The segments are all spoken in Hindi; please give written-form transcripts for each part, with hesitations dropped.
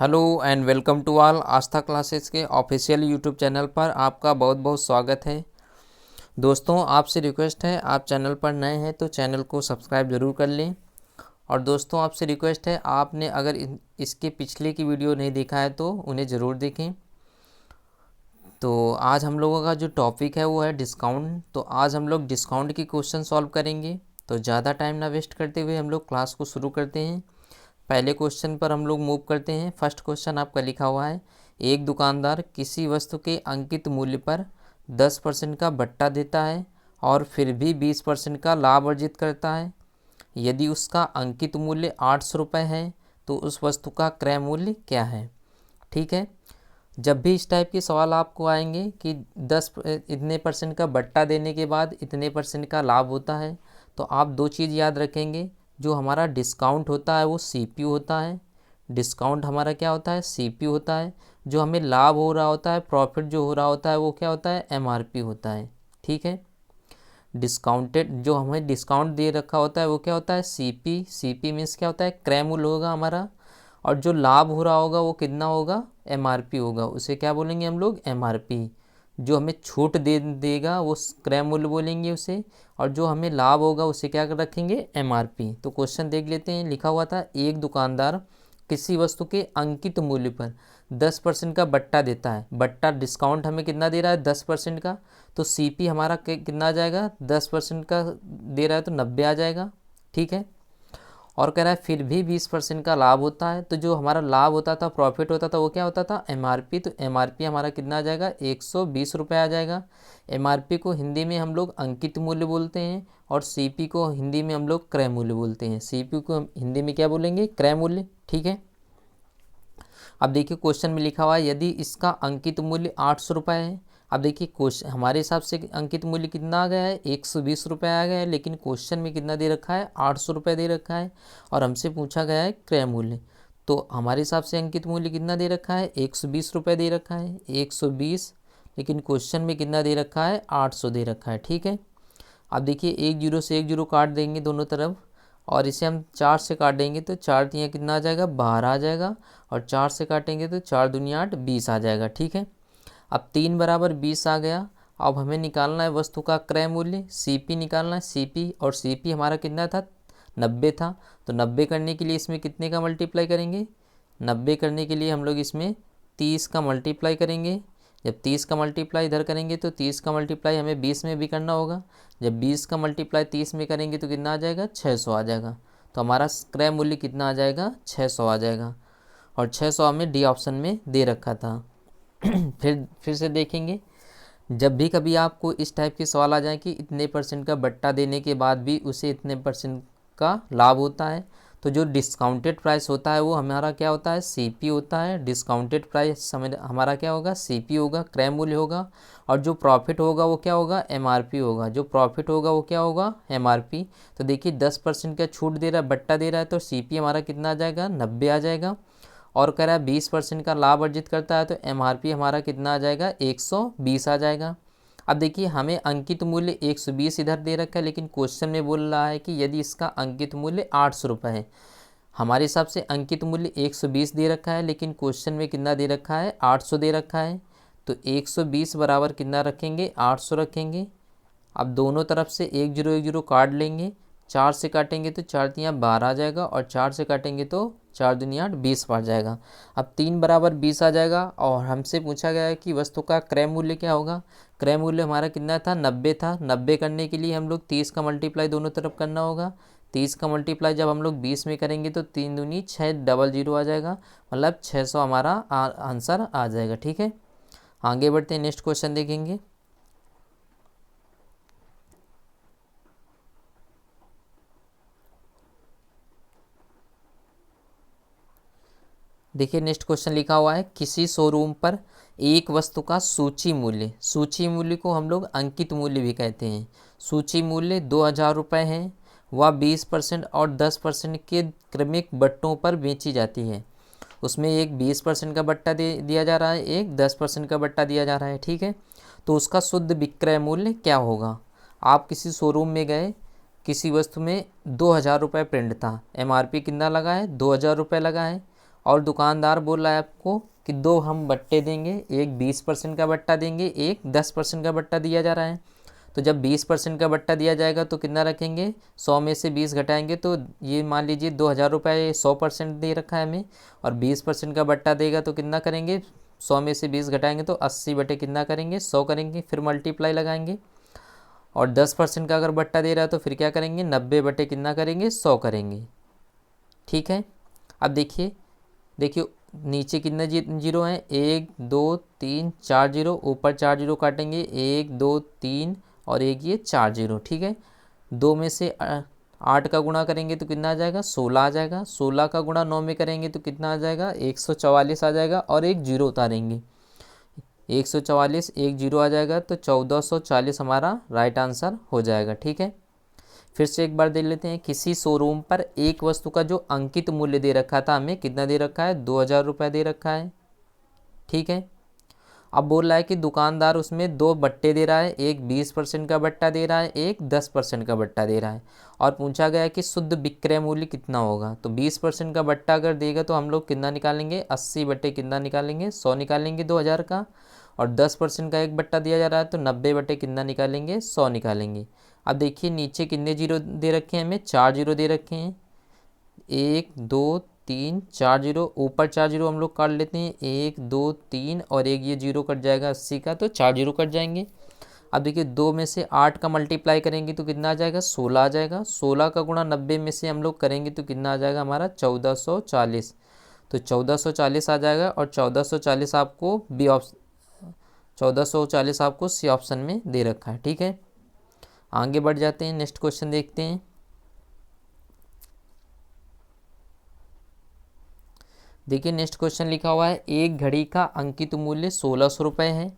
Hello and welcome to all Aastha classes के ऑफिशियल यूट्यूब चैनल पर आपका बहुत बहुत स्वागत है। दोस्तों, आपसे रिक्वेस्ट है, आप चैनल पर नए हैं तो चैनल को सब्सक्राइब ज़रूर कर लें। और दोस्तों, आपसे रिक्वेस्ट है, आपने अगर इसके पिछले की वीडियो नहीं देखा है तो उन्हें ज़रूर देखें। तो आज हम लोगों का जो टॉपिक है वो है डिस्काउंट। तो आज हम लोग डिस्काउंट की क्वेश्चन सॉल्व करेंगे। तो ज़्यादा टाइम ना वेस्ट करते हुए हम लोग क्लास को शुरू करते हैं। पहले क्वेश्चन पर हम लोग मूव करते हैं। फर्स्ट क्वेश्चन आपका लिखा हुआ है, एक दुकानदार किसी वस्तु के अंकित मूल्य पर 10% का बट्टा देता है और फिर भी 20% का लाभ अर्जित करता है। यदि उसका अंकित मूल्य 800 रुपये है तो उस वस्तु का क्रय मूल्य क्या है। ठीक है, जब भी इस टाइप के सवाल आपको आएंगे कि 10 इतने परसेंट का बट्टा देने के बाद इतने परसेंट का लाभ होता है, तो आप दो चीज़ याद रखेंगे। जो हमारा डिस्काउंट होता है वो सीपीयू होता है। डिस्काउंट हमारा क्या होता है, सीपीयू होता है। जो हमें लाभ हो रहा होता है, प्रॉफिट जो हो रहा होता है वो क्या होता है, एमआरपी होता है। ठीक है, डिस्काउंटेड जो हमें डिस्काउंट दे रखा होता है वो क्या होता है, सीपी। सीपी मीन्स क्या होता है, क्रय मूल्य होगा हमारा। और जो लाभ हो रहा होगा वो कितना होगा, एमआरपी होगा। उसे क्या बोलेंगे हम लोग, एमआरपी। जो हमें छूट दे देगा वो क्रय मूल्य बोलेंगे उसे, और जो हमें लाभ होगा उसे क्या कर रखेंगे, एमआरपी। तो क्वेश्चन देख लेते हैं। लिखा हुआ था, एक दुकानदार किसी वस्तु के अंकित मूल्य पर 10% का बट्टा देता है। बट्टा डिस्काउंट हमें कितना दे रहा है, 10% का। तो सीपी हमारा कितना आ जाएगा, 10% का दे रहा है तो 90 आ जाएगा। ठीक है, और कह रहा है फिर भी 20% का लाभ होता है। तो जो हमारा लाभ होता था, प्रॉफिट होता था, वो क्या होता था, एमआरपी। तो एमआरपी हमारा कितना आ जाएगा, 120 रुपये आ जाएगा। एमआरपी को हिंदी में हम लोग अंकित मूल्य बोलते हैं और सीपी को हिंदी में हम लोग क्रय मूल्य बोलते हैं। सीपी को हिंदी में क्या बोलेंगे, क्रय मूल्य। ठीक है, अब देखिए क्वेश्चन में लिखा हुआ है, यदि इसका अंकित मूल्य 800 रुपये है। अब देखिए क्वेश्चन हमारे हिसाब से अंकित मूल्य कितना आ गया है, 120 रुपये आ गया है, लेकिन क्वेश्चन में कितना दे रखा है, 800 रुपये दे रखा है। और हमसे पूछा गया है क्रय मूल्य। तो हमारे हिसाब से अंकित मूल्य कितना दे रखा है, 120 रुपये दे रखा है, 120। लेकिन क्वेश्चन में कितना दे रखा है, 800 दे रखा है। ठीक है, अब देखिए एक जीरो से एक जीरो काट देंगे दोनों तरफ, और इसे हम 4 से काट देंगे तो 4 तियाँ कितना आ जाएगा, 12 आ जाएगा। और 4 से काटेंगे तो 4 दूनी 8, 20 आ जाएगा। ठीक है, अब 3 बराबर 20 आ गया। अब हमें निकालना है वस्तु का क्रय मूल्य, सीपी निकालना है, सीपी। और सीपी हमारा कितना था, 90 था। तो 90 करने के लिए इसमें कितने का मल्टीप्लाई करेंगे, 90 करने के लिए हम लोग इसमें 30 का मल्टीप्लाई करेंगे। जब 30 का मल्टीप्लाई इधर करेंगे तो 30 का मल्टीप्लाई हमें 20 में भी करना होगा। जब 20 का मल्टीप्लाई 30 में करेंगे तो कितना आ जाएगा, 600 आ जाएगा। तो हमारा क्रय मूल्य कितना आ जाएगा, 600 आ जाएगा। और 600 हमें डी ऑप्शन में दे रखा था। फिर से देखेंगे, जब भी कभी आपको इस टाइप के सवाल आ जाए कि इतने परसेंट का बट्टा देने के बाद भी उसे इतने परसेंट का लाभ होता है, तो जो डिस्काउंटेड प्राइस होता है वो हमारा क्या होता है, सीपी होता है। डिस्काउंटेड प्राइस हमारा क्या होगा, सीपी होगा, क्रय मूल्य होगा। और जो प्रॉफिट होगा वो क्या होगा, एमआरपी होगा। जो प्रॉफिट होगा वो क्या होगा, एमआरपी। तो देखिए 10% का छूट दे रहा है, बट्टा दे रहा है, तो सीपी हमारा कितना आ जाएगा, 90 आ जाएगा। और कह रहा है 20% का लाभ अर्जित करता है तो एमआरपी हमारा कितना आ जाएगा, 120 आ जाएगा। अब देखिए हमें अंकित मूल्य 120 इधर दे रखा है, लेकिन क्वेश्चन में बोल रहा है कि यदि इसका अंकित मूल्य 800 रुपये है। हमारे हिसाब से अंकित मूल्य 120 दे रखा है, लेकिन क्वेश्चन में कितना दे रखा है, 800 दे रखा है। तो 120 बराबर कितना रखेंगे, 800 रखेंगे। अब दोनों तरफ से एक जीरो काट लेंगे। 4 से काटेंगे तो 4 तियाँ 12 आ जाएगा, और 4 से काटेंगे तो 4 दूनी 8, 20 पड़ जाएगा। अब 3 बराबर 20 आ जाएगा। और हमसे पूछा गया है कि वस्तु का क्रय मूल्य क्या होगा। क्रय मूल्य हमारा कितना था, 90 था। 90 करने के लिए हम लोग 30 का मल्टीप्लाई दोनों तरफ करना होगा। 30 का मल्टीप्लाई जब हम लोग 20 में करेंगे तो 3 दूनी 6, डबल जीरो आ जाएगा, मतलब 600 हमारा आंसर आ जाएगा। ठीक है, आगे बढ़ते हैं, नेक्स्ट क्वेश्चन देखेंगे। देखिए नेक्स्ट क्वेश्चन लिखा हुआ है, किसी शोरूम पर एक वस्तु का सूची मूल्य, सूची मूल्य को हम लोग अंकित मूल्य भी कहते हैं। सूची मूल्य 2000 रुपये है। वह 20% और 10% के क्रमिक बट्टों पर बेची जाती है। उसमें एक 20% का बट्टा दिया जा रहा है, एक 10% का बट्टा दिया जा रहा है। ठीक है, तो उसका शुद्ध विक्रय मूल्य क्या होगा। आप किसी शोरूम में गए, किसी वस्तु में 2000 रुपये प्रिंट था, एमआरपी कितना लगा है, 2000 रुपये लगा है। और दुकानदार बोल रहा है आपको कि दो हम बट्टे देंगे, एक 20% का बट्टा देंगे, एक 10% का बट्टा दिया जा रहा है। तो जब 20% का बट्टा दिया जाएगा तो कितना रखेंगे, 100 में से 20 घटाएंगे तो ये मान लीजिए 2000 रुपये 100% दे रखा है हमें, और 20% का बट्टा देगा तो कितना करेंगे, 100 में से 20 घटाएंगे तो 80 बटे कितना करेंगे, 100 करेंगे, फिर मल्टीप्लाई लगाएंगे। और 10% का अगर बट्टा दे रहा है तो फिर क्या करेंगे, 90 बटे कितना करेंगे, 100 करेंगे। ठीक है। अब देखिए देखिए नीचे कितने जीरो हैं, 1 2 3 4 जीरो, ऊपर 4 जीरो काटेंगे, 1 2 3 और एक ये 4 जीरो। ठीक है। 2 में से 8 का गुणा करेंगे तो कितना आ जाएगा, 16 आ जाएगा। 16 का गुणा 9 में करेंगे तो कितना आ जाएगा, 144 आ जाएगा, और एक जीरो उतारेंगे, 144 एक जीरो आ जाएगा, तो 1440 हमारा राइट आंसर हो जाएगा। ठीक है। फिर से एक बार देख लेते हैं। किसी शोरूम पर एक वस्तु का जो अंकित मूल्य दे रखा था, हमें कितना दे रखा है, 2000 रुपये दे रखा है। ठीक है। अब बोल रहा है कि दुकानदार उसमें दो बट्टे दे रहा है, एक 20% का बट्टा दे रहा है, एक 10% का बट्टा दे रहा है, और पूछा गया है कि शुद्ध विक्रय मूल्य कितना होगा। तो 20% का बट्टा अगर देगा तो हम लोग कितना निकालेंगे, 80 बटे कितना निकालेंगे, 100 निकालेंगे 2000 का, और 10% का एक बट्टा दिया जा रहा है तो 90 बटे कितना निकालेंगे, 100 निकालेंगे। अब देखिए नीचे कितने जीरो दे रखे हैं, हमें 4 जीरो दे रखे हैं, 1 2 3 4 जीरो, ऊपर 4 जीरो हम लोग काट लेते हैं, 1 2 3 और एक ये जीरो कट जाएगा 80 का, तो 4 जीरो कट जाएंगे। अब देखिए 2 में से 8 का मल्टीप्लाई करेंगे तो कितना आ जाएगा, 16 आ जाएगा। 16 का गुणा 90 में से हम लोग करेंगे तो कितना आ जाएगा हमारा, 1440। तो 1440 आ जाएगा, और 1440 आपको बी ऑप्शन 1440 आपको सी ऑप्शन में दे रखा है। ठीक है। आगे बढ़ जाते हैं, नेक्स्ट क्वेश्चन देखते हैं। देखिए नेक्स्ट क्वेश्चन लिखा हुआ है, एक घड़ी का अंकित मूल्य 1600 रुपये है।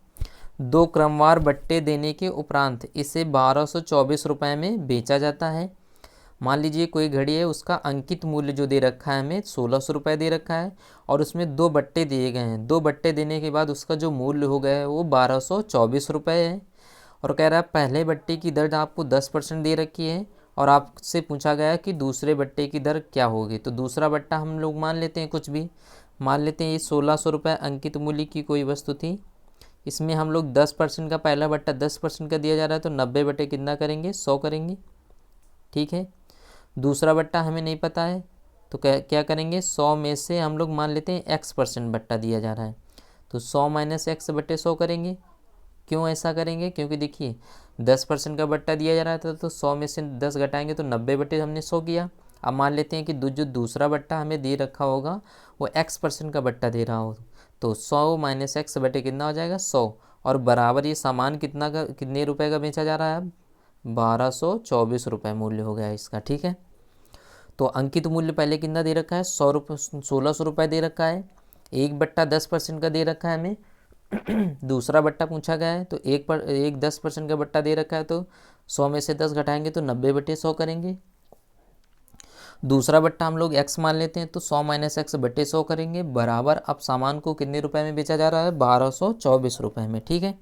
दो क्रमवार बट्टे देने के उपरांत इसे 1224 रुपये में बेचा जाता है। मान लीजिए कोई घड़ी है, उसका अंकित मूल्य जो दे रखा है हमें 1600 रुपये दे रखा है, और उसमें दो बट्टे दिए गए हैं। दो बट्टे देने के बाद उसका जो मूल्य हो गया है वो 1224 रुपये है। और कह रहा है पहले बट्टे की दर आपको 10% दे रखी है, और आपसे पूछा गया है कि दूसरे बट्टे की दर क्या होगी। तो दूसरा बट्टा हम लोग मान लेते हैं, कुछ भी मान लेते हैं। ये 1600 रुपये अंकित मूल्य की कोई वस्तु थी, इसमें हम लोग 10% का, पहला बट्टा 10% का दिया जा रहा है तो 90 बटे कितना करेंगे, 100 करेंगे। ठीक है। दूसरा बट्टा हमें नहीं पता है तो क्या करेंगे, 100 में से हम लोग मान लेते हैं x% बट्टा दिया जा रहा है, तो 100 माइनस एक्स बटे 100 करेंगे। क्यों ऐसा करेंगे, क्योंकि देखिए 10% का बट्टा दिया जा रहा था, तो 100 में से 10 घटाएंगे तो 90 बटे हमने 100 किया। अब मान लेते हैं कि जो दूसरा बट्टा हमें दे रखा होगा वो x% का बट्टा दे रहा हो, तो 100 माइनस एक्स बटे कितना हो जाएगा, 100, और बराबर ये सामान कितना का, कितने रुपए का बेचा जा रहा है, अब 1224 रुपये मूल्य हो गया इसका। ठीक है। तो अंकित मूल्य पहले कितना दे रखा है, 1600 रुपये दे रखा है। एक बट्टा 10% का दे रखा है हमें। दूसरा बट्टा पूछा गया है तो एक 10% का बट्टा दे रखा है, तो 100 में से 10 घटाएंगे तो 90 बटे 100 करेंगे। दूसरा बट्टा हम लोग x मान लेते हैं, तो 100 माइनस एक्स बटे 100 करेंगे, बराबर अब सामान को कितने रुपए में बेचा जा रहा है, 1224 रुपये में। ठीक है।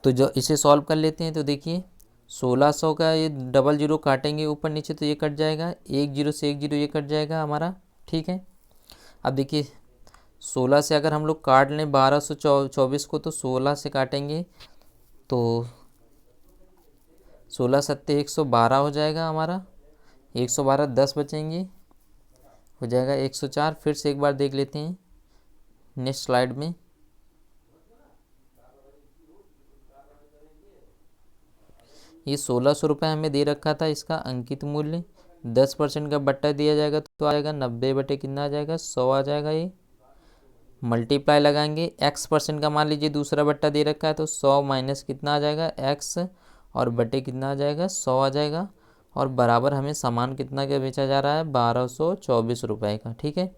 तो जो इसे सॉल्व कर लेते हैं, तो देखिए 1600 का ये डबल जीरो काटेंगे ऊपर नीचे तो ये कट जाएगा, एक जीरो से एक जीरो ये कट जाएगा हमारा। ठीक है। अब देखिए 16 से अगर हम लोग काट लें 1224 को, तो 16 से काटेंगे तो 16 सत्ते 112 हो जाएगा हमारा, 112 10 बचेंगे, हो जाएगा 104। फिर से एक बार देख लेते हैं नेक्स्ट स्लाइड में। ये 1600 रुपये हमें दे रखा था, इसका अंकित मूल्य 10% का बट्टा दिया जाएगा तो आ जाएगा 90 बटे कितना आ जाएगा, 100 आ जाएगा। ये मल्टीप्लाई लगाएंगे, x% का मान लीजिए दूसरा बट्टा दे रखा है, तो 100 माइनस कितना आ जाएगा, x, और बटे कितना आ जाएगा, 100 आ जाएगा, और बराबर हमें सामान कितना का बेचा जा रहा है, 1224 रुपये का। ठीक है।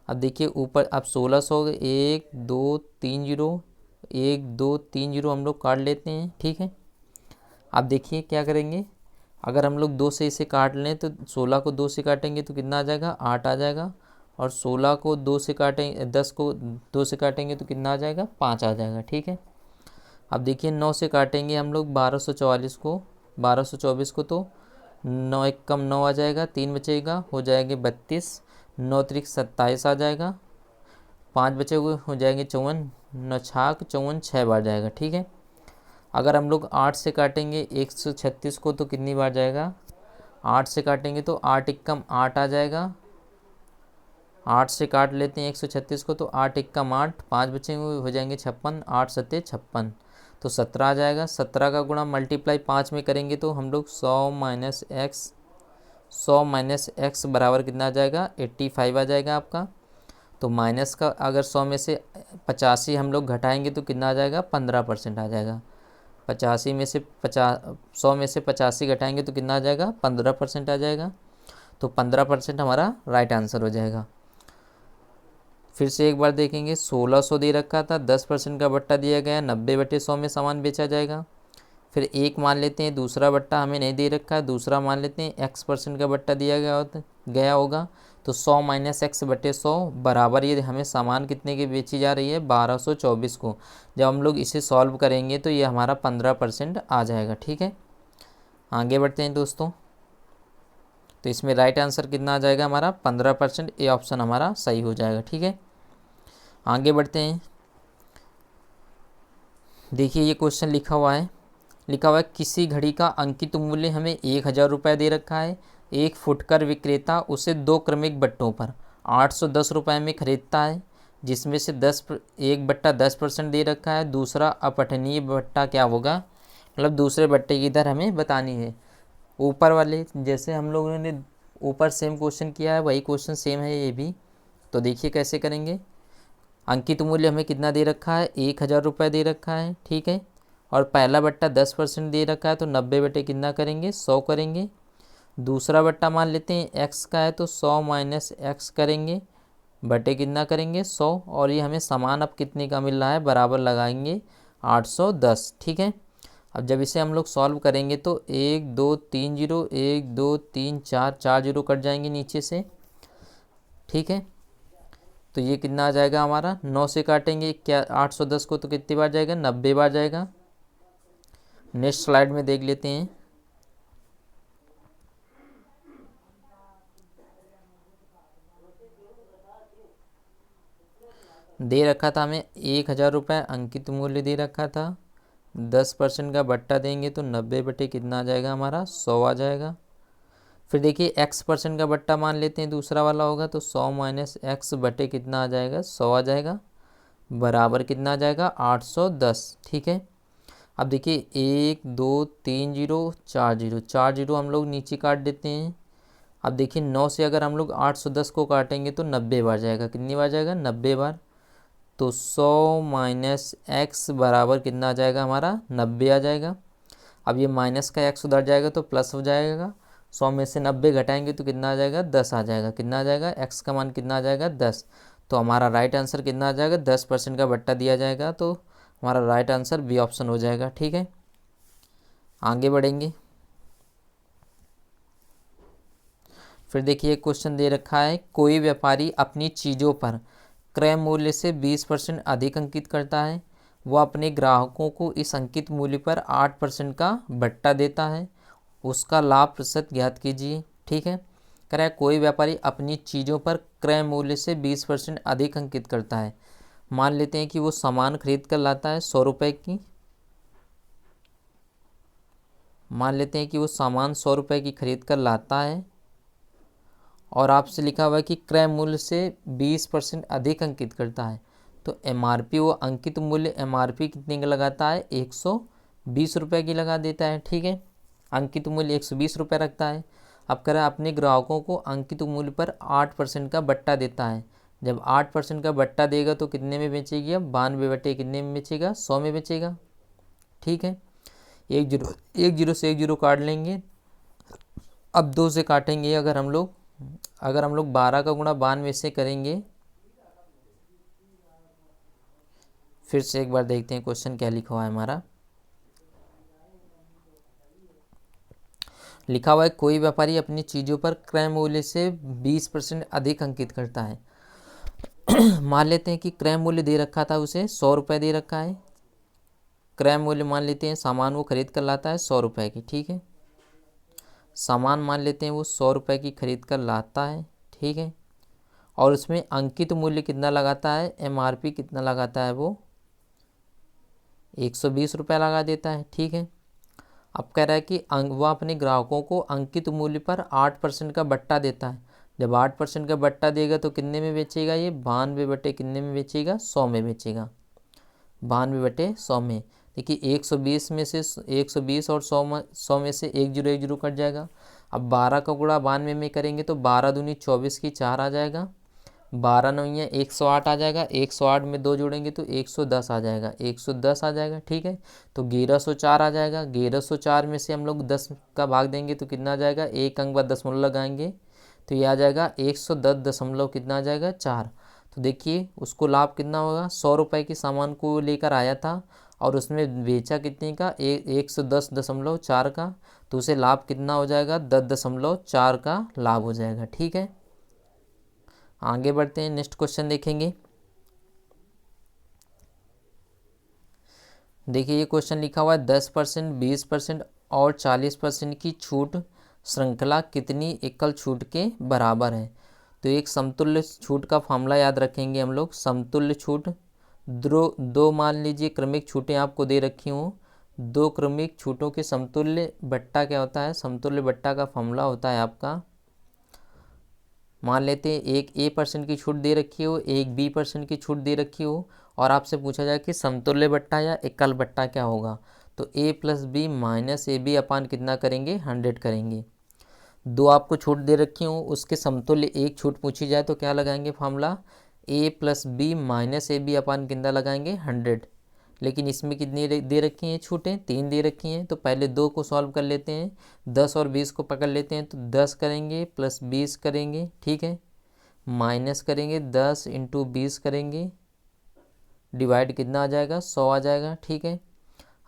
अब देखिए ऊपर अब 1600 1 2 3 जीरो, 1 2 3 जीरो हम लोग काट लेते हैं। ठीक है। अब देखिए क्या करेंगे, अगर हम लोग 2 से इसे काट लें तो 16 को 2 से काटेंगे तो कितना आ जाएगा, 8 आ जाएगा, और 16 को 2 से काटेंगे, 10 को 2 से काटेंगे तो कितना आ जाएगा, 5 आ जाएगा। ठीक है। अब देखिए 9 से काटेंगे हम लोग 1224 को, तो 9 एक कम 9 आ जाएगा, 3 बचेगा, हो जाएगा 32। 9 त्रिक 27 आ जाएगा, 5 बचे हुए हो जाएंगे 54, 9 छाक 54, 6 बार जाएगा। ठीक है, अगर हम लोग 8 से काटेंगे 136 को तो कितनी बार जाएगा, 8 से काटेंगे तो 8 एकम 8 आ जाएगा, 8 से काट लेते हैं 136 को तो 8 एकम 8, 5 बचे हुए हो जाएंगे 56, 8 सत्ते 56 तो 17 आ जाएगा। 17 का गुणा मल्टीप्लाई 5 में करेंगे तो हम लोग 100 माइनस एक्स बराबर कितना आ जाएगा, 85 आ जाएगा आपका। तो माइनस का अगर 100 में से 85 हम लोग घटाएंगे तो कितना आ जाएगा, 15% आ जाएगा। 85 में से 100 में से 85 घटाएंगे तो कितना आ जाएगा, 15% आ जाएगा। तो 15% हमारा राइट आंसर हो जाएगा। फिर से एक बार देखेंगे, 1600 दे रखा था, 10% का बट्टा दिया गया, 90/100 में सामान बेचा जाएगा। फिर एक मान लेते हैं दूसरा बट्टा हमें नहीं दे रखा है, दूसरा मान लेते हैं x% का बट्टा दिया गया होगा। तो 100 माइनस x/100 बराबर ये हमें सामान कितने की बेची जा रही है, 1224 को। जब हम लोग इसे सॉल्व करेंगे तो ये हमारा 15% आ जाएगा। ठीक है, आगे बढ़ते हैं दोस्तों। तो इसमें राइट आंसर कितना आ जाएगा हमारा, 15%। ए ऑप्शन हमारा सही हो जाएगा। ठीक है, आगे बढ़ते हैं। देखिए ये क्वेश्चन लिखा हुआ है किसी घड़ी का अंकित मूल्य हमें 1000 रुपये दे रखा है। एक फुटकर विक्रेता उसे 2 क्रमिक बट्टों पर 810 रुपये में खरीदता है, जिसमें से 1/10% दे रखा है। दूसरा अपठनीय बट्टा क्या होगा, मतलब दूसरे बट्टे की दर हमें बतानी है। ऊपर वाले जैसे हम लोगों ने ऊपर सेम क्वेश्चन किया है वही क्वेश्चन सेम है ये भी। तो देखिए कैसे करेंगे। अंकित मूल्य हमें कितना दे रखा है, 1000 रुपये दे रखा है। ठीक है, और पहला बट्टा 10% दे रखा है तो 90 बटे कितना करेंगे, 100 करेंगे। दूसरा बट्टा मान लेते हैं x का है तो 100 माइनस एक्स करेंगे, बटे कितना करेंगे, 100। और ये हमें सामान अब कितने का मिल रहा है, बराबर लगाएंगे 810। ठीक है, अब जब इसे हम लोग सॉल्व करेंगे तो 1 2 3 0, 1 2 3 4 0 कट जाएंगे नीचे से। ठीक है, तो ये कितना आ जाएगा हमारा, 9 से काटेंगे क्या 810 को तो कितनी बार जाएगा, 90 बार जाएगा। नेक्स्ट स्लाइड में देख लेते हैं। दे रखा था हमें 1000 रुपये अंकित मूल्य दे रखा था, 10% का बट्टा देंगे तो 90 बटे कितना आ जाएगा हमारा, 100 आ जाएगा। फिर देखिए x% का बट्टा मान लेते हैं दूसरा वाला होगा तो 100 माइनस एक्स बटे कितना आ जाएगा, 100 आ जाएगा, बराबर कितना आ जाएगा, 810। ठीक है, अब देखिए 1 2 3 0 4 0, 4 0 हम लोग नीचे काट देते हैं। अब देखिए 9 से अगर हम लोग 810 को काटेंगे तो 90 बार जाएगा, कितनी बार जाएगा, 90 बार। तो 100 माइनस एक्स बराबर कितना आ जाएगा हमारा, 90 आ जाएगा। अब ये माइनस का एक्स उधर जाएगा तो प्लस हो जाएगा, 100 में से 90 घटाएंगे तो कितना आ जाएगा, 10 आ जाएगा। कितना आ जाएगा, एक्स का मान कितना आ जाएगा, 10। तो हमारा राइट आंसर कितना आ जाएगा, 10% का बट्टा दिया जाएगा तो हमारा राइट आंसर बी ऑप्शन हो जाएगा। ठीक है, आगे बढ़ेंगे। फिर देखिए क्वेश्चन दे रखा है, कोई व्यापारी अपनी चीज़ों पर क्रय मूल्य से 20% अधिक अंकित करता है। वह अपने ग्राहकों को इस अंकित मूल्य पर 8% का बट्टा देता है, उसका लाभ प्रतिशत ज्ञात कीजिए। ठीक है, कह रहा है कोई व्यापारी अपनी चीज़ों पर क्रय मूल्य से 20% अधिक अंकित करता है। मान लेते हैं कि वो सामान खरीद कर लाता है 100 रुपये की, मान लेते हैं कि वो सामान 100 रुपये की खरीद कर लाता है और आपसे लिखा हुआ है कि क्रय मूल्य से 20% अधिक अंकित करता है। तो एमआरपी, वो अंकित मूल्य एमआरपी कितने का लगाता है, 120 रुपये की लगा देता है। ठीक है, अंकित मूल्य 120 रुपये रखता है। अब कह रहा है अपने ग्राहकों को अंकित मूल्य पर 8% का बट्टा देता है। जब 8% का बट्टा देगा तो कितने में बेचेगी, अब 92 बटे कितने में बेचेगा, 100 में बेचेगा। ठीक है, 1 0 से 1 0 काट लेंगे। अब 2 से काटेंगे अगर हम लोग 12 का गुणा 92 से करेंगे। फिर से एक बार देखते हैं क्वेश्चन क्या लिखा हुआ है हमारा। लिखा हुआ है कोई व्यापारी अपनी चीज़ों पर क्रय मूल्य से 20% अधिक अंकित करता है। मान लेते हैं कि क्रय मूल्य दे रखा था उसे 100 रुपये दे रखा है। क्रय मूल्य मान लेते हैं सामान वो खरीद कर लाता है 100 रुपये की। ठीक है, सामान मान लेते हैं वो 100 रुपये की खरीद कर लाता है। ठीक है, और उसमें अंकित मूल्य कितना लगाता है, MRP कितना लगाता है, वो 120 रुपये लगा देता है। ठीक है, अब कह रहा है कि वह अपने ग्राहकों को अंकित मूल्य पर 8% का बट्टा देता है। जब 8% का बट्टा देगा तो कितने में बेचेगा, ये 92 बटे कितने में बेचेगा, 100 में बेचेगा, 92 बटे 100 में। देखिए 120 में से 120 और 100 में से 1 0 कट जाएगा। अब 12 का गुणा 92 में करेंगे तो 12 दूनी 24 की 4 आ जाएगा, 12 9 108 आ जाएगा, 108 में 2 जोड़ेंगे तो 110 आ जाएगा, 110 आ जाएगा। ठीक है, तो 1104 आ जाएगा। 1104 में से हम लोग 10 का भाग देंगे तो कितना आ जाएगा, एक अंक बाद दशमलव लगाएंगे तो ये आ जाएगा 110 दशमलव कितना आ जाएगा, 4। तो देखिए उसको लाभ कितना होगा, 100 रुपये की सामान को लेकर आया था और उसमें बेचा कितने का, 110.4 का, तो उसे लाभ कितना हो जाएगा, 10.4 का लाभ हो जाएगा। ठीक है, आगे बढ़ते हैं, नेक्स्ट क्वेश्चन देखेंगे। देखिए ये क्वेश्चन लिखा हुआ है 10%, 20% और 40% की छूट श्रृंखला कितनी एकल छूट के बराबर है। तो एक समतुल्य छूट का फॉर्मूला याद रखेंगे हम लोग। समतुल्य छूट दो मान लीजिए क्रमिक छूटें आपको दे रखी हों, दो क्रमिक छूटों के समतुल्य बट्टा क्या होता है, समतुल्य बट्टा का फॉर्मूला होता है आपका, मान लेते हैं एक A% की छूट दे रखी हो, एक B% की छूट दे रखी हो और आपसे पूछा जाए कि समतुल्य बट्टा या एकल बट्टा क्या होगा, तो A + B - AB अपान कितना करेंगे, 100 करेंगे। दो आपको छूट दे रखी हो, उसके समतुल्य एक छूट पूछी जाए तो क्या लगाएंगे फॉर्मूला, A + B - AB अपान कितना लगाएंगे, 100। लेकिन इसमें कितनी दे रखी हैं छूटें, 3 दे रखी हैं। तो पहले 2 को सॉल्व कर लेते हैं, 10 और 20 को पकड़ लेते हैं, तो 10 करेंगे प्लस 20 करेंगे, ठीक है, माइनस करेंगे 10 × 20 करेंगे, डिवाइड कितना आ जाएगा, 100 आ जाएगा। ठीक है,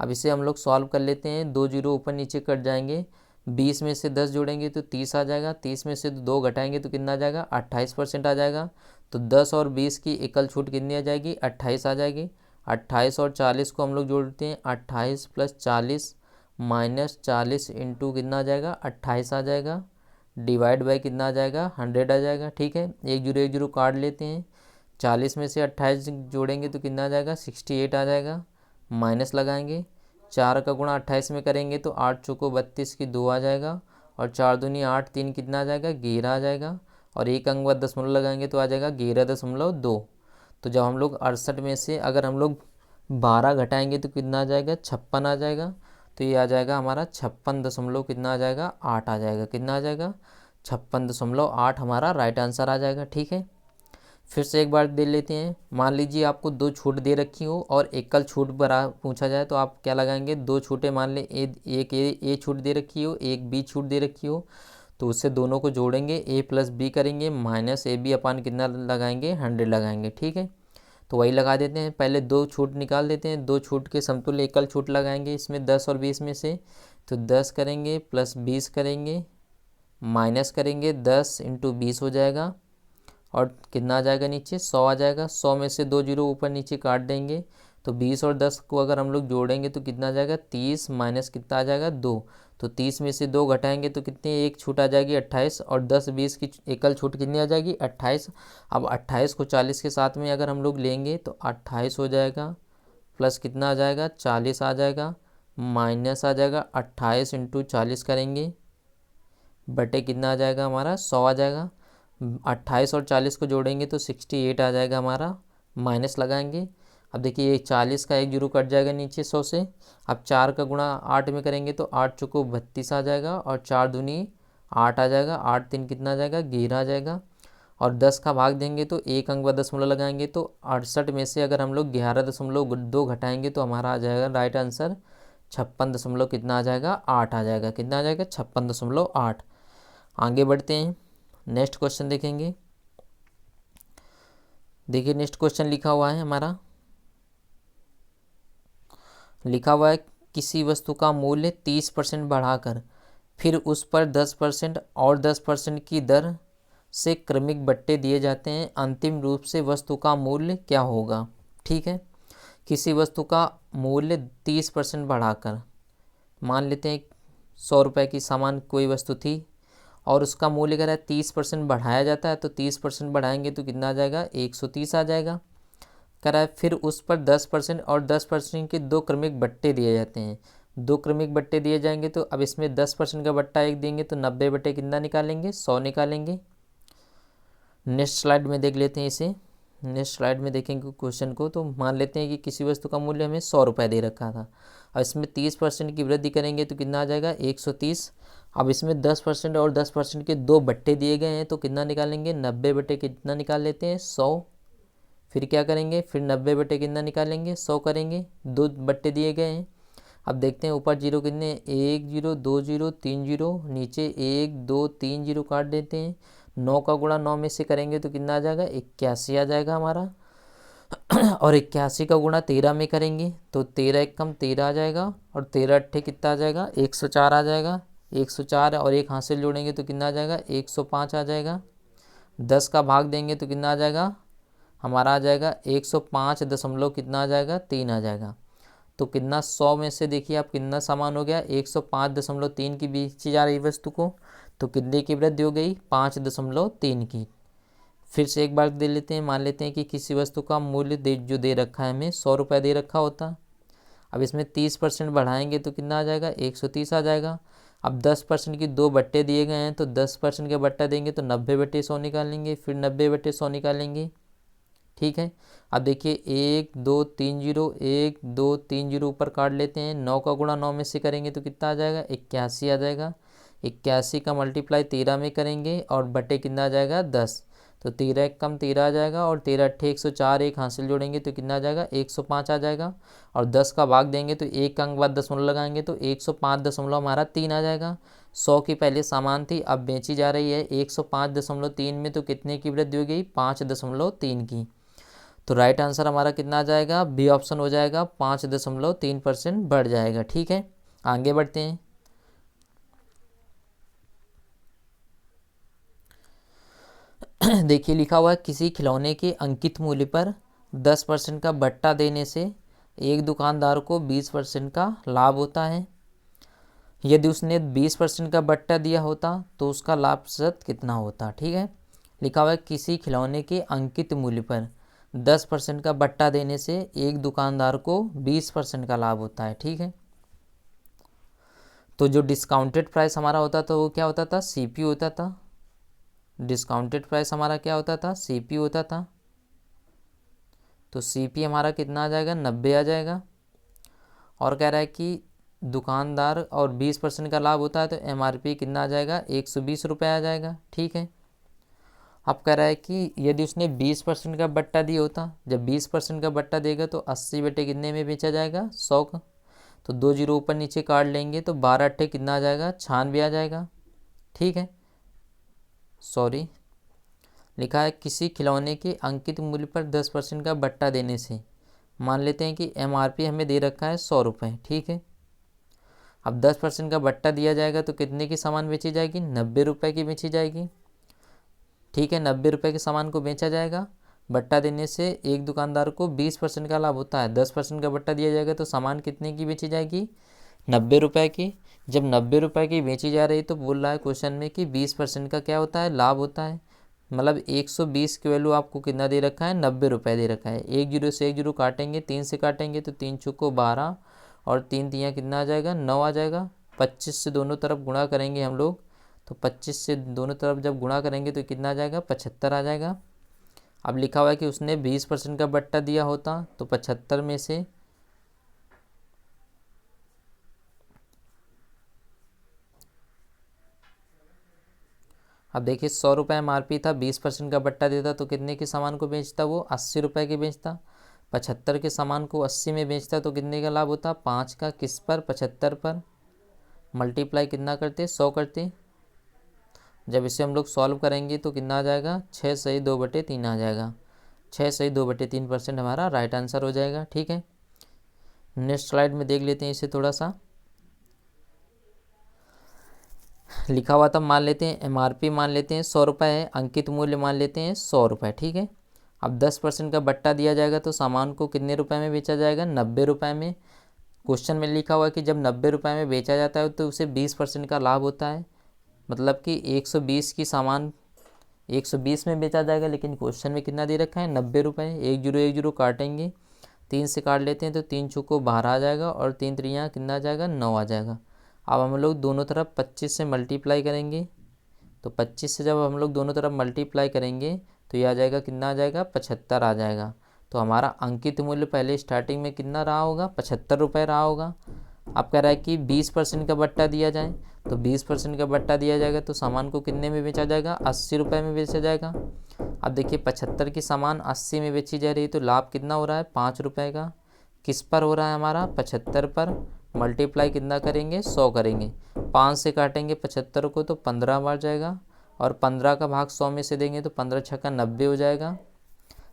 अब इसे हम लोग सॉल्व कर लेते हैं, 2 जीरो ऊपर नीचे कट जाएंगे, 20 में से 10 जोड़ेंगे तो 30 आ जाएगा, 30 में से 2 घटाएंगे तो कितना आ जाएगा, 28% आ जाएगा। तो 10 और 20 की एकल छूट कितनी आ जाएगी, 28 आ जाएगी। 28 और 40 को हम लोग जोड़ते हैं, 28 + 40 - 40 × कितना आ जाएगा, 28 आ जाएगा, डिवाइड बाई कितना आ जाएगा, 100 आ जाएगा। ठीक है, 1 0 काट लेते हैं, 40 में से 28 जोड़ेंगे तो कितना आ जाएगा, 68 आ जाएगा, माइनस लगाएंगे, 4 का गुणा 28 में करेंगे तो 8 चौको 32 की 2 आ जाएगा, और 4 दूनी 8 3 कितना आ जाएगा, 11 आ जाएगा, और एक अंक बाद दशमलव लगाएंगे तो आ जाएगा 11.2। तो जब हम लोग 68 में से अगर हम लोग 12 घटाएंगे तो कितना आ जाएगा, 56 आ जाएगा। तो ये आ जाएगा हमारा 56 दशमलव कितना आ जाएगा, 8 आ जाएगा, कितना आ जाएगा, 56.8 हमारा राइट आंसर आ जाएगा। ठीक है, फिर से एक बार दे लेते हैं, मान लीजिए आपको 2 छूट दे रखी हो और एकल छूट बरा पूछा जाए तो आप क्या लगाएंगे, 2 छूटें मान लें, एक ए छूट दे रखी हो, एक बी छूट दे रखी हो, तो उससे दोनों को जोड़ेंगे, A + B करेंगे, -AB अपान कितना लगाएंगे, 100 लगाएंगे। ठीक है, तो वही लगा देते हैं, पहले 2 छूट निकाल देते हैं, 2 छूट के समतुल्य एकल छूट लगाएंगे इसमें 10 और 20 में से, तो 10 करेंगे प्लस 20 करेंगे, माइनस करेंगे 10 × 20 हो जाएगा, और कितना आ जाएगा नीचे, 100 आ जाएगा। 100 में से 2 जीरो ऊपर नीचे काट देंगे, तो 20 और 10 को अगर हम लोग जोड़ेंगे तो कितना आ जाएगा, 30 माइनस कितना आ जाएगा, 2। तो 30 में से 2 घटाएंगे तो कितनी एक छूट आ जाएगी, 28, और 10 20 की एकल छूट कितनी आ जाएगी, 28। अब 28 को 40 के साथ में अगर हम लोग लेंगे तो 28 हो जाएगा, प्लस कितना आ जाएगा, 40 आ जाएगा, माइनस आ जाएगा 28 × 40 करेंगे, बटे कितना आ जाएगा हमारा, 100 आ जाएगा। 28 और 40 को जोड़ेंगे तो 68 आ जाएगा हमारा, माइनस लगाएंगे। अब देखिए ये 40 का 1 जीरो कट जाएगा नीचे 100 से। अब 4 का गुणा 8 में करेंगे तो 8 चौको 32 आ जाएगा, और 4 दूनी 8 आ जाएगा, 8 3 कितना आ जाएगा, 11 आ जाएगा, और 10 का भाग देंगे तो एक अंक बाद दशमलव लगाएंगे तो 68 में से अगर हम लोग 11.2 घटाएंगे तो हमारा आ जाएगा राइट आंसर 56 दशमलव कितना आ जाएगा, 8 आ जाएगा, कितना आ जाएगा, 56.8। आगे बढ़ते हैं, नेक्स्ट क्वेश्चन देखेंगे। देखिए नेक्स्ट क्वेश्चन लिखा हुआ है हमारा, लिखा हुआ है किसी वस्तु का मूल्य 30% बढ़ाकर फिर उस पर 10% और 10% की दर से क्रमिक बट्टे दिए जाते हैं, अंतिम रूप से वस्तु का मूल्य क्या होगा। ठीक है, किसी वस्तु का मूल्य 30% बढ़ाकर, मान लेते हैं 100 रुपये की सामान कोई वस्तु थी और उसका मूल्य अगर 30% बढ़ाया जाता है तो 30% बढ़ाएंगे तो कितना आ जाएगा, 130 आ जाएगा। कह रहा है फिर उस पर 10% और 10% के दो क्रमिक बट्टे दिए जाते हैं। दो क्रमिक बट्टे दिए जाएंगे तो अब इसमें 10% का बट्टा एक देंगे तो 90 बट्टे कितना निकालेंगे, 100 निकालेंगे। नेक्स्ट स्लाइड में देख लेते हैं इसे। नेक्स्ट स्लाइड में देखेंगे क्वेश्चन को, तो मान लेते हैं कि किसी वस्तु का मूल्य हमें 100 रुपये दे रखा था। अब इसमें 30% की वृद्धि करेंगे तो कितना आ जाएगा, 130। अब इसमें 10% और 10% के दो बट्टे दिए गए हैं तो कितना निकालेंगे, 90 बट्टे कितना निकाल लेते हैं, 100। फिर क्या करेंगे, फिर 90 बट्टे कितना निकालेंगे, 100 करेंगे, दो बट्टे दिए गए हैं। अब देखते हैं ऊपर जीरो कितने, 1 0 2 0 3 0, नीचे 1 2 3 0 काट देते हैं। 9 का गुणा 9 में से करेंगे तो कितना आ जाएगा, 81 आ जाएगा हमारा। और 81 का गुणा 13 में करेंगे तो 13 एक कम 13 आ जाएगा, और 13 अट्ठे कितना आ जाएगा, 104 आ जाएगा। 104 और एक हासिल जोड़ेंगे तो कितना आ जाएगा, 105 आ जाएगा। 10 का भाग देंगे तो कितना आ जाएगा, हमारा आ जाएगा 105 दशमलव कितना आ जाएगा, 3 आ जाएगा। तो कितना 100 में से देखिए आप कितना सामान हो गया, 105.3 की बेची जा रही वस्तु को, तो कितने की वृद्धि हो गई, 5.3 की। फिर से एक बार दे लेते हैं, मान लेते हैं कि किसी वस्तु का मूल्य जो दे रखा है हमें 100 रुपये दे रखा होता। अब इसमें 30% बढ़ाएंगे तो कितना आ जाएगा, 130 आ जाएगा। अब 10% की दो बट्टे दिए गए हैं तो 10% का बट्टा देंगे तो 90 बट्टे 100 निकालेंगे, फिर 90 बट्टे 100 निकालेंगे। ठीक है, अब देखिए 1 2 3 0, 1 2 3 0 ऊपर काट लेते हैं। 9 का गुणा 9 में से करेंगे तो कितना आ जाएगा, 81 आ जाएगा। 81 का मल्टीप्लाई 13 में करेंगे और बटे कितना आ जाएगा, 10। तो 13 एक कम 13 आ जाएगा, और 13 अट्ठे 104, एक हासिल जोड़ेंगे तो कितना आ जाएगा, 105 आ जाएगा। और 10 का भाग देंगे तो एक अंक बाद दशमलव लगाएंगे तो 105 हमारा 3 आ जाएगा। 100 की पहले सामान थी, अब बेची जा रही है 105.3 में, तो कितने की वृद्धि हो गई, 5.3 की। तो राइट आंसर हमारा कितना आ जाएगा, बी ऑप्शन हो जाएगा, 5.3% बढ़ जाएगा। ठीक है, आगे बढ़ते हैं। देखिए लिखा हुआ है, किसी खिलौने के अंकित मूल्य पर 10% का बट्टा देने से एक दुकानदार को 20% का लाभ होता है। यदि उसने 20% का बट्टा दिया होता तो उसका लाभ प्रतिशत कितना होता। ठीक है, लिखा हुआ है, किसी खिलौने के अंकित मूल्य पर 10% का बट्टा देने से एक दुकानदार को 20% का लाभ होता है। ठीक है, तो जो डिस्काउंटेड प्राइस हमारा होता था वो क्या होता था, सीपी होता था। डिस्काउंटेड प्राइस हमारा क्या होता था, सीपी होता था। तो सीपी हमारा कितना आ जाएगा, 90 आ जाएगा। और कह रहा है कि दुकानदार और 20% का लाभ होता है तो एमआरपी कितना आ जाएगा, 120 रुपये आ जाएगा। ठीक है, अब कह रहा है कि यदि उसने 20% का बट्टा दिया होता, जब 20% का बट्टा देगा तो 80 बटे कितने में बेचा जाएगा, 100 का। तो 2 जीरो ऊपर नीचे काट लेंगे तो 12 अट्ठे कितना आ जाएगा, 96 आ जाएगा। ठीक है, सॉरी, लिखा है किसी खिलौने के अंकित मूल्य पर 10% का बट्टा देने से, मान लेते हैं कि एमआरपी हमें दे रखा है 100 रुपये। ठीक है, अब 10% का बट्टा दिया जाएगा तो कितने की सामान बेची जाएगी, 90 रुपये की बेची जाएगी। ठीक है, 90 रुपये के सामान को बेचा जाएगा। बट्टा देने से एक दुकानदार को 20% का लाभ होता है। 10% का बट्टा दिया जाएगा तो सामान कितने की बेची जाएगी, 90 रुपये की। जब 90 रुपये की बेची जा रही तो बोल रहा है क्वेश्चन में कि 20% का क्या होता है, लाभ होता है। मतलब 120 की वैल्यू आपको कितना दे रखा है, 90 रुपये दे रखा है। एक जीरो से एक जीरो काटेंगे, 3 से काटेंगे तो 3 चौको 12, और 3 तियाँ कितना आ जाएगा, 9 आ जाएगा। 25 से दोनों तरफ गुणा करेंगे हम लोग, तो 25 से दोनों तरफ जब गुणा करेंगे तो कितना आ जाएगा, 75 आ जाएगा। अब लिखा हुआ है कि उसने 20% का बट्टा दिया होता तो 75 में से अब देखिए 100 रुपये एमआरपी था, 20% का बट्टा देता तो कितने के सामान को बेचता, वो 80 रुपये के बेचता। 75 के सामान को 80 में बेचता तो कितने का लाभ होता, 5 का। किस पर, 75 पर। मल्टीप्लाई कितना करते, 100 करते। जब इसे हम लोग सॉल्व करेंगे तो कितना आ जाएगा, 6 सही 2/3 आ जाएगा। 6 सही 2/3% हमारा राइट आंसर हो जाएगा। ठीक है, नेक्स्ट स्लाइड में देख लेते हैं इसे थोड़ा सा। लिखा हुआ था, मान लेते हैं एमआरपी मान लेते हैं 100 रुपये है, अंकित मूल्य मान लेते हैं 100 रुपये। ठीक है, अब 10% का बट्टा दिया जाएगा तो सामान को कितने रुपए में बेचा जाएगा, 90 रुपये में। क्वेश्चन में लिखा हुआ है कि जब 90 रुपये में बेचा जाता है तो उसे 20% का लाभ होता है। मतलब कि 120 की सामान 120 में बेचा जाएगा, लेकिन क्वेश्चन में कितना दे रखा है 90 रुपये। 1 0 काटेंगे, 3 से काट लेते हैं तो 3 चौको 12 आ जाएगा और 3 त्रियाँ कितना आ जाएगा 9 आ जाएगा। अब हम लोग दोनों तरफ 25 से मल्टीप्लाई करेंगे, तो 25 से जब हम लोग दोनों तरफ मल्टीप्लाई करेंगे तो ये आ जाएगा कितना आ जाएगा 75 आ जाएगा। तो हमारा अंकित मूल्य पहले स्टार्टिंग में कितना रहा होगा 75 रुपये रहा होगा। अब कह रहा है कि 20% का बट्टा दिया जाए, तो 20% का बट्टा दिया जाएगा तो सामान को कितने में बेचा जाएगा 80 रुपये में बेचा जाएगा। अब देखिए 75 की सामान 80 में बेची जा रही है, तो लाभ कितना हो रहा है 5 रुपये का। किस पर हो रहा है हमारा 75 पर। मल्टीप्लाई कितना करेंगे 100 करेंगे, 5 से काटेंगे 75 को तो 15 बार जाएगा, और 15 का भाग 100 में से देंगे तो 15 छक्का 90 हो जाएगा।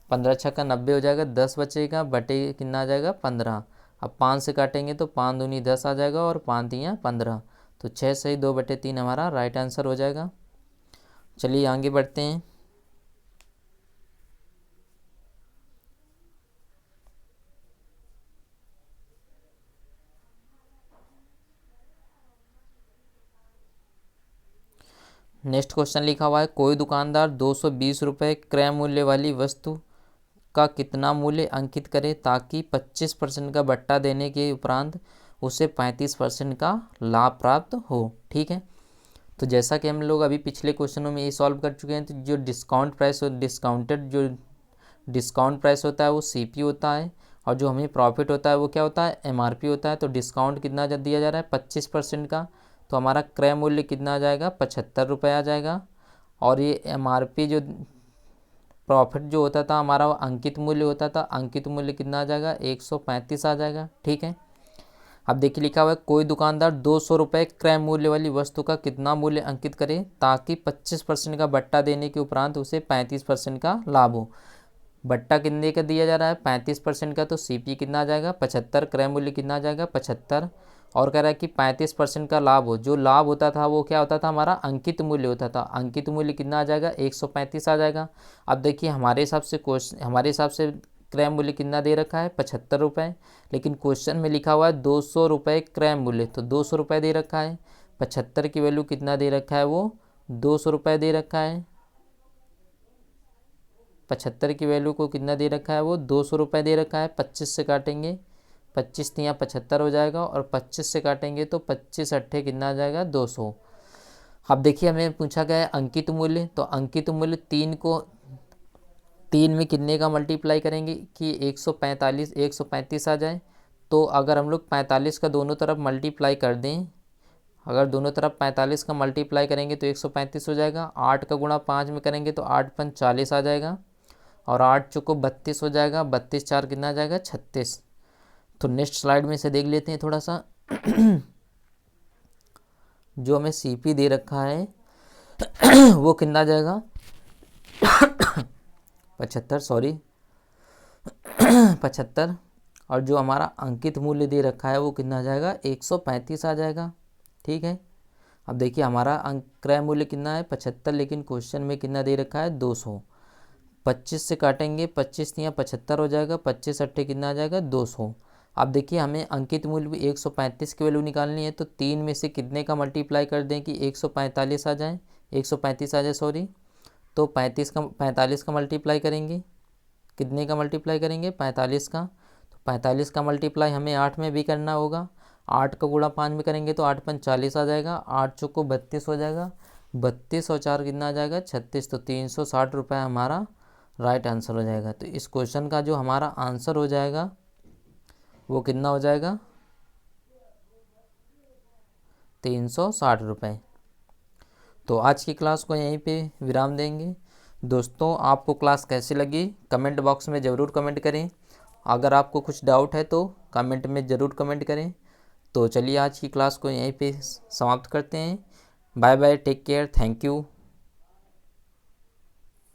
15 छक्का 90 हो जाएगा, 10 बचेगा, बटे कितना आ जाएगा 15। अब 5 से काटेंगे तो 5 दूनी 10 आ जाएगा और 5 तियाँ 15, तो 6 सही 2/3 हमारा राइट आंसर हो जाएगा। चलिए आगे बढ़ते हैं। नेक्स्ट क्वेश्चन लिखा हुआ है, कोई दुकानदार 220 रुपये क्रय मूल्य वाली वस्तु का कितना मूल्य अंकित करे ताकि 25% का बट्टा देने के उपरांत उसे 35% का लाभ प्राप्त हो। ठीक है, तो जैसा कि हम लोग अभी पिछले क्वेश्चनों में ये सॉल्व कर चुके हैं, तो जो डिस्काउंट प्राइस होता है वो सीपी होता है, और जो हमें प्रॉफिट होता है वो क्या होता है एमआरपी होता है। तो डिस्काउंट कितना दिया जा रहा है 25% का, तो हमारा क्रय मूल्य कितना आ जाएगा 75 रुपये आ जाएगा। और ये एमआरपी जो प्रॉफिट जो होता था हमारा वो अंकित मूल्य होता था, अंकित मूल्य कितना आ जाएगा 135 आ जाएगा। ठीक है, अब देखिए लिखा हुआ है, कोई दुकानदार 200 रुपये क्रय मूल्य वाली वस्तु का कितना मूल्य अंकित करे ताकि 25% का बट्टा देने के उपरांत उसे 35% का लाभ हो। बट्टा कितने का दिया जा रहा है 35% का, तो सीपी कितना आ जाएगा 75, क्रय मूल्य कितना आ जाएगा 75, और कह रहा है कि 35% का लाभ हो। जो लाभ होता था वो क्या होता था हमारा अंकित मूल्य होता था, अंकित मूल्य कितना आ जाएगा 135 आ जाएगा। अब देखिए हमारे हिसाब से क्रय मूल्य कितना दे रखा है 75 रुपये, लेकिन क्वेश्चन में लिखा हुआ है 200 रुपये क्रय मूल्य, तो 200 रुपये दे रखा है। 75 की वैल्यू कितना दे रखा है वो 200 रुपये दे रखा है। 75 की वैल्यू को कितना दे रखा है वो 200 रुपये दे रखा है। 25 से काटेंगे 25 तियाँ 75 हो जाएगा, और 25 से काटेंगे तो 25 अट्ठे कितना आ जाएगा 200। अब देखिए हमें पूछा गया है अंकित मूल्य, तो अंकित मूल्य 3 में कितने का मल्टीप्लाई करेंगे कि 135 आ जाए। तो अगर हम लोग 45 का दोनों तरफ मल्टीप्लाई कर दें, अगर दोनों तरफ 45 का मल्टीप्लाई करेंगे तो 135 हो जाएगा। 8 का गुणा 5 में करेंगे तो 8 × 5 = 40 आ जाएगा, और 8 चौको 32 हो जाएगा, 32 4 कितना आ जाएगा 36। तो नेक्स्ट स्लाइड में से देख लेते हैं थोड़ा सा। जो हमें सीपी दे रखा है वो कितना आ जाएगा 75, और जो हमारा अंकित मूल्य दे रखा है वो कितना आ जाएगा 135 आ जाएगा। ठीक है, अब देखिए हमारा क्रय मूल्य कितना है 75, लेकिन क्वेश्चन में कितना दे रखा है 200। 25 से काटेंगे 25 तियाँ 75 हो जाएगा, 25 अट्ठे कितना आ जाएगा 200। अब देखिए हमें अंकित मूल्य भी 135 की वैल्यू निकालनी है, तो 3 में से कितने का मल्टीप्लाई कर दें कि 135 आ जाए, 135 आ जाए सॉरी। तो 45 का मल्टीप्लाई करेंगे, कितने का मल्टीप्लाई करेंगे 45 का, तो 45 का मल्टीप्लाई हमें 8 में भी करना होगा। 8 का गुणा 5 में करेंगे तो 8 × 5 = 40 आ जाएगा, 8 चौको 32 हो जाएगा, 32 और 4 कितना आ जाएगा 36, तो 360 रुपये हमारा राइट आंसर हो जाएगा। तो इस क्वेश्चन का जो हमारा आंसर हो जाएगा वो कितना हो जाएगा 360 रुपये। तो आज की क्लास को यहीं पे विराम देंगे। दोस्तों आपको क्लास कैसी लगी कमेंट बॉक्स में ज़रूर कमेंट करें। अगर आपको कुछ डाउट है तो कमेंट में ज़रूर कमेंट करें। तो चलिए आज की क्लास को यहीं पे समाप्त करते हैं। Bye bye, take care, thank you.